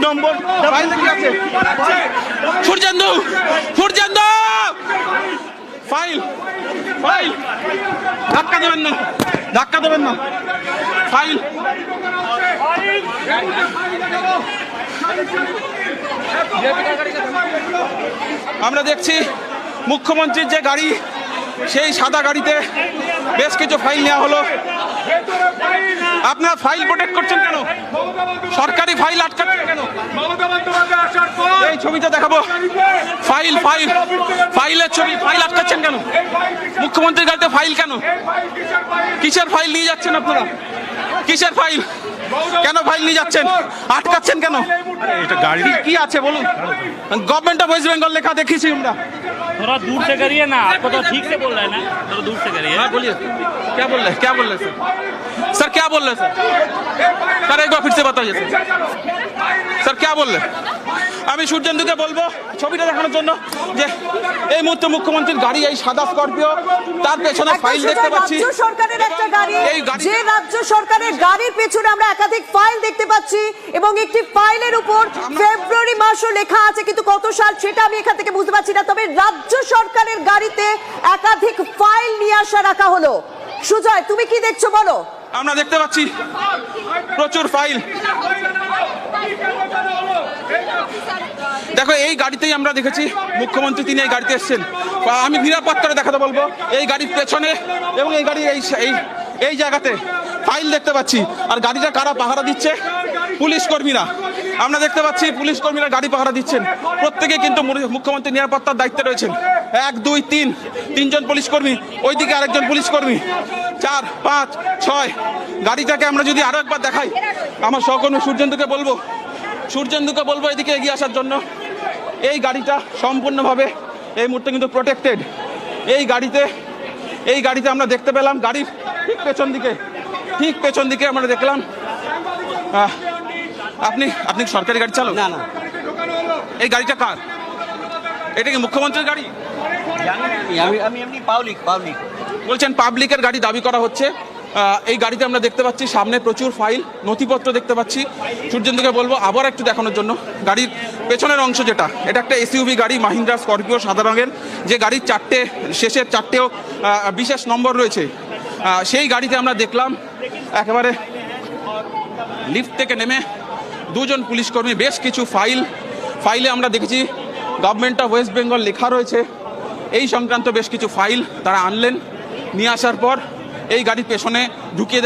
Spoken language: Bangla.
নম্বর ফাইলে কি আছে? সূর্যেন্দু, সূর্যেন্দু, ফাইল, ফাইল, ধাক্কা দেবেন না, ধাক্কা দেবেন না, ফাইল। আমরা দেখছি মুখ্যমন্ত্রীর যে গাড়ি, সেই সাদা গাড়িতে বেশ কিছু ফাইল নেওয়া হলো। আপনারা ফাইল প্রোটেক্ট করছেন কেন? সরকারি ফাইল আটকাচ্ছেন কেন? এই ছবিটা দেখাবো, ফাইল, ফাইল, ফাইলের ছবি, ফাইল আটকাচ্ছেন কেন? মুখ্যমন্ত্রীর গাড়িতে ফাইল কেন? কিসের ফাইল নিয়ে যাচ্ছেন আপনারা? কিসের ফাইল? কেন ফাইল নিয়ে যাচ্ছেন? আটকাচ্ছেন কেন? এটা গাড়ি কি আছে বলুন? गवर्नमेंट ऑफ वेस्ट बंगाल लिखा देखी हमरा। थोड़ा दूर से करिए ना, आपको तो ठीक से बोल रहे हैं ना, थोड़ा दूर से करिए। हाँ बोलिए, क्या बोल रहे हैं? क्या बोल रहे हैं सर? सर क्या बोल रहे हैं सर? सर एक बार फिर से बताइए सर, सर क्या बोल रहे हैं? আমি সূর্যেন্দুকে বলবো ছবিটা দেখানোর জন্য যে এই মুহূর্তে মুখ্যমন্ত্রীর গাড়ি, এই সাদা স্করপিও, তার পেছনে ফাইল দেখতে পাচ্ছি। রাজ্য সরকারের একটা গাড়ি, এই গাড়ি, যে রাজ্য সরকারের গাড়ির পেছনে আমরা একাধিক ফাইল দেখতে পাচ্ছি এবং একটি ফাইলের উপর ফেব্রুয়ারি মাসও লেখা আছে, কিন্তু কত সাল সেটা আমি এখান থেকে বুঝতে পারছি না। তবে রাজ্য সরকারের গাড়িতে একাধিক ফাইল নিয়ে আসা রাখা হলো। সুজয়, তুমি কি দেখছো বলো? আমরা দেখতে পাচ্ছি প্রচুর ফাইল। দেখো, এই গাড়িতেই আমরা দেখেছি মুখ্যমন্ত্রী তিনি এই গাড়িতে এসেছেন। আমি নিরাপদ করে দেখাতে বলবো, এই গাড়ির পেছনে এবং এই গাড়ি এই জায়গাতে ফাইল দেখতে পাচ্ছি। আর গাড়িটা কারা পাহারা দিচ্ছে? পুলিশ কর্মীরা। আমরা দেখতে পাচ্ছি পুলিশ কর্মীরা গাড়ি পাহারা দিচ্ছেন। প্রত্যেকে কিন্তু মুখ্যমন্ত্রী নিরাপত্তার দায়িত্বে রয়েছেন। 1, 2, 3, তিনজন পুলিশ কর্মী, ওইদিকে আরেকজন পুলিশ কর্মী, 4, 5, 6। গাড়িটাকে আমরা যদি আরো একবার দেখাই, আমার সহকর্মী সূর্যেন্দুকে বলবো এদিকে এগিয়ে আসার জন্য। এই গাড়িটা সম্পূর্ণভাবে এই মুহূর্তে কিন্তু প্রোটেক্টেড। এই গাড়িতে আমরা দেখতে পেলাম, গাড়ির ঠিক পেছন দিকে আমরা দেখলাম। আপনি সরকারি গাড়ি চালক? না না, এই গাড়িটা কার? এটা কি মুখ্যমন্ত্রীর গাড়ি? আমি এমনি পাবলিক বলছেন পাবলিকের গাড়ি দাবি করা হচ্ছে। এই গাড়িতে আমরা দেখতে পাচ্ছি সামনে প্রচুর ফাইল, নথিপত্র দেখতে পাচ্ছি। সূর্যেন্দুকে বলবো আবার একটু দেখানোর জন্য গাড়ির পেছনের অংশ, যেটা এটা একটা এসইউভি গাড়ি, মাহিন্দ্রা স্করপিও সাদা রঙের, যে গাড়ির শেষের চারটেও বিশেষ নম্বর রয়েছে। সেই গাড়িতে আমরা দেখলাম একেবারে লিফট থেকে নেমে দুজন পুলিশ কর্মী, বেশ কিছু ফাইলে আমরা দেখেছি গভর্নমেন্ট অফ ওয়েস্ট বেঙ্গল লেখা রয়েছে। এই সংক্রান্ত বেশ কিছু ফাইল তারা আনলেন। নিয়ে আসার পর এই গাড়ির পেছনে ঢুকিয়ে